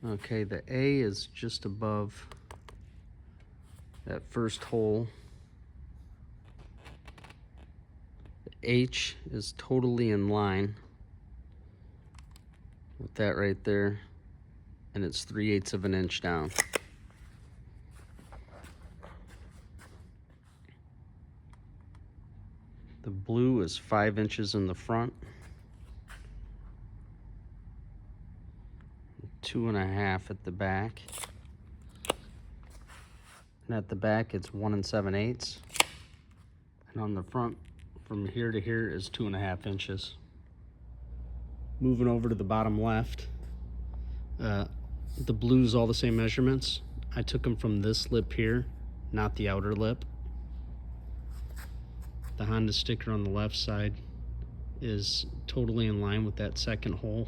Okay, the A is just above that first hole. The H is totally in line with that right there, and it's 3/8 of an inch down. The blue is 5 inches in the front, 2.5 at the back, and at the back it's 1 7/8, and on the front from here to here is 2.5 inches. Moving over to the bottom left, the blue's all the same measurements. I took them from this lip here, not the outer lip. The Honda sticker on the left side is totally in line with that second hole.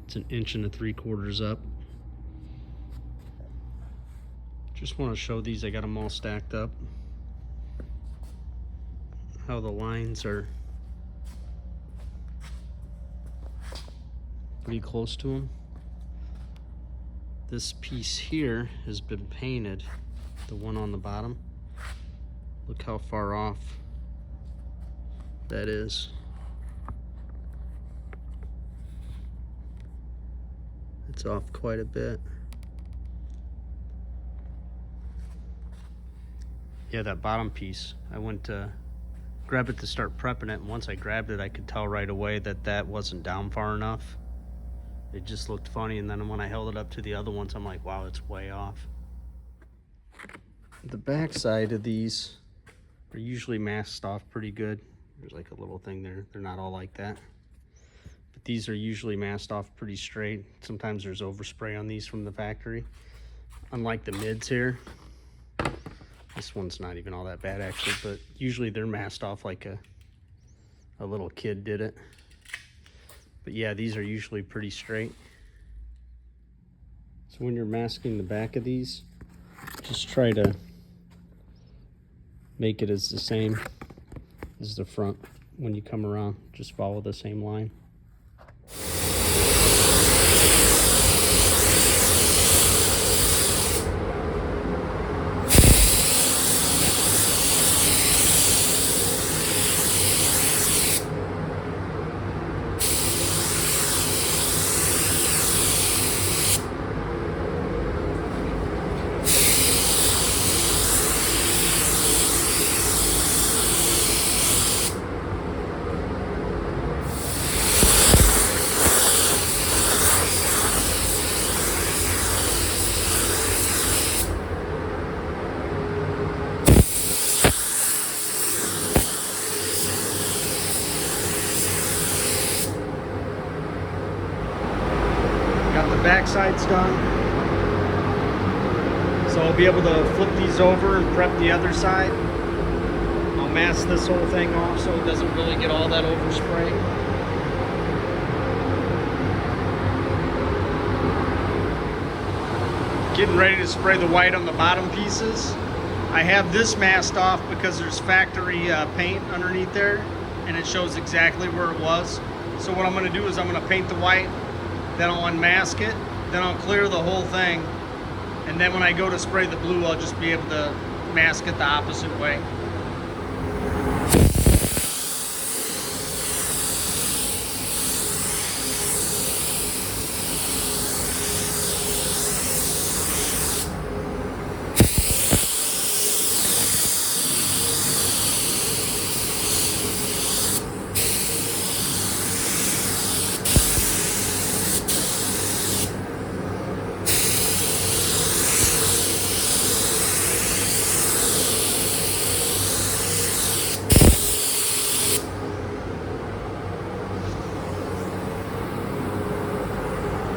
It's 1 3/4 up. Just want to show these, I got them all stacked up, how the lines are pretty close to them. This piece here has been painted, the one on the bottom. Look how far off that is. It's off quite a bit. Yeah, that bottom piece, I went to grab it to start prepping it, and once I grabbed it, I could tell right away that that wasn't down far enough. It just looked funny, and then when I held it up to the other ones, I'm like, wow, it's way off. The back side of these are usually masked off pretty good. There's like a little thing there. They're not all like that. But these are usually masked off pretty straight. Sometimes there's overspray on these from the factory. Unlike the mids here. This one's not even all that bad actually, but usually they're masked off like a little kid did it. But yeah, these are usually pretty straight. So when you're masking the back of these, just try to make it as the same as the front. When you come around, just follow the same line. Got the back sides done, so I'll be able to flip these over and prep the other side. I'll mask this whole thing off so it doesn't really get all that overspray. Getting ready to spray the white on the bottom pieces. I have this masked off because there's factory paint underneath there, and it shows exactly where it was. So what I'm going to do is I'm going to paint the white, then I'll unmask it, then I'll clear the whole thing, and then when I go to spray the blue, I'll just be able to mask it the opposite way.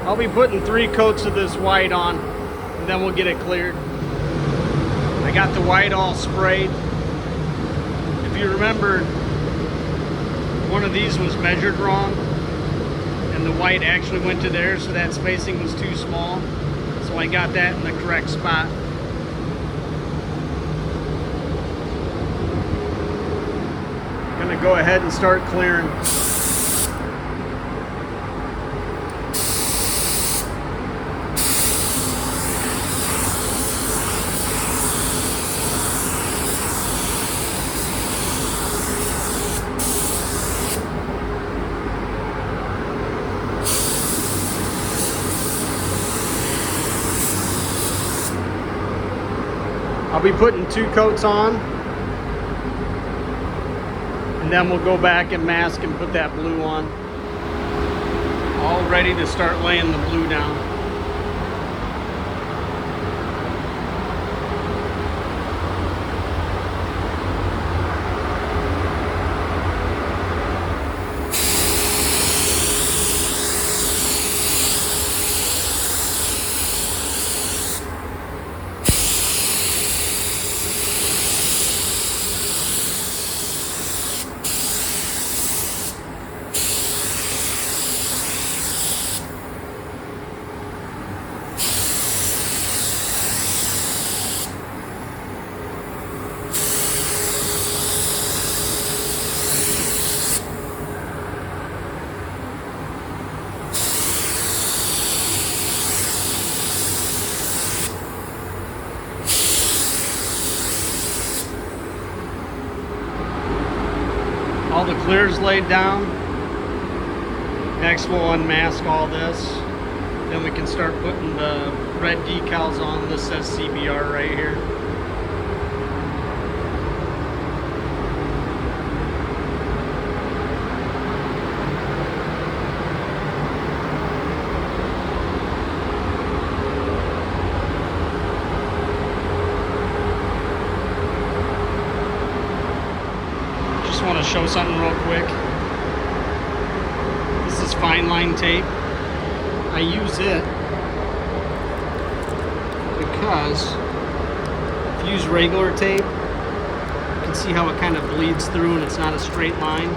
I'll be putting 3 coats of this white on, and then we'll get it cleared. I got the white all sprayed. If you remember, one of these was measured wrong, and the white actually went to there, so that spacing was too small. So I got that in the correct spot. I'm gonna go ahead and start clearing. I'll be putting 2 coats on, and then we'll go back and mask and put that blue on. All ready to start laying the blue down. All the clears laid down. Next we'll unmask all this. Then we can start putting the red decals on. This says CBR right here. Want to show something real quick. This is fine line tape. I use it because if you use regular tape, you can see how it kind of bleeds through and it's not a straight line.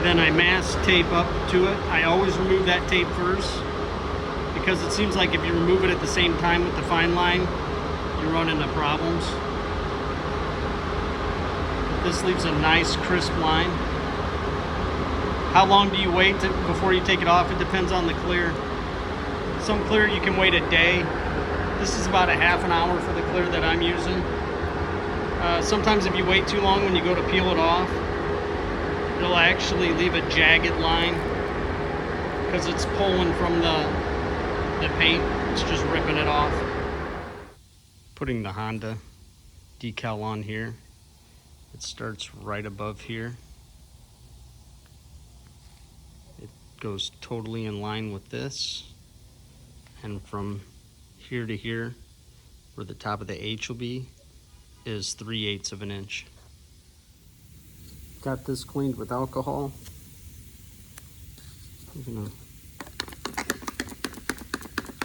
Then I mask tape up to it. I always remove that tape first because it seems like if you remove it at the same time with the fine line, you run into problems. This leaves a nice crisp line. How long do you wait before you take it off? It depends on the clear. Some clear you can wait a day. This is about a half an hour for the clear that I'm using. Sometimes if you wait too long when you go to peel it off, it'll actually leave a jagged line because it's pulling from the paint. It's just ripping it off. Putting the Honda decal on here. It starts right above here. It goes totally in line with this. And from here to here, where the top of the H will be, is 3/8 of an inch. Got this cleaned with alcohol. I'm gonna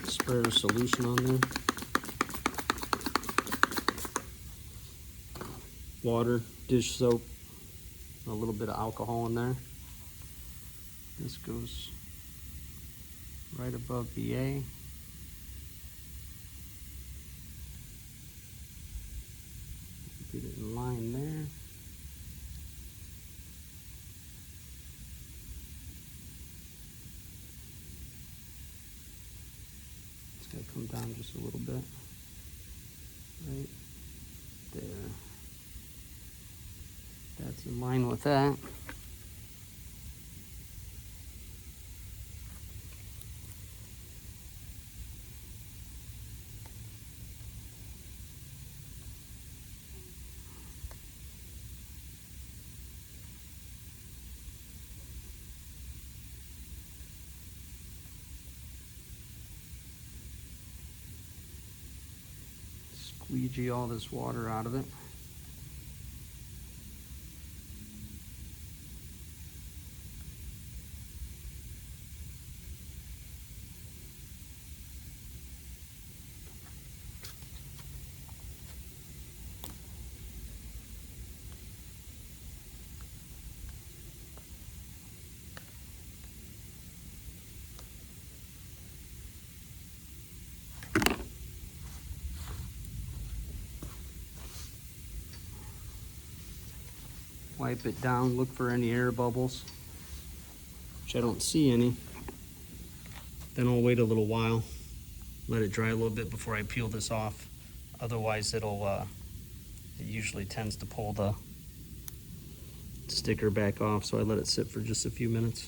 spray a solution on there. Water, dish soap, a little bit of alcohol in there. This goes right above the A. Get it in line there. It's got to come down just a little bit. Right there. That's in line with that. Squeegee all this water out of it. Wipe it down, look for any air bubbles, which I don't see any. Then I'll wait a little while, let it dry a little bit before I peel this off. Otherwise it usually tends to pull the sticker back off, so I let it sit for just a few minutes.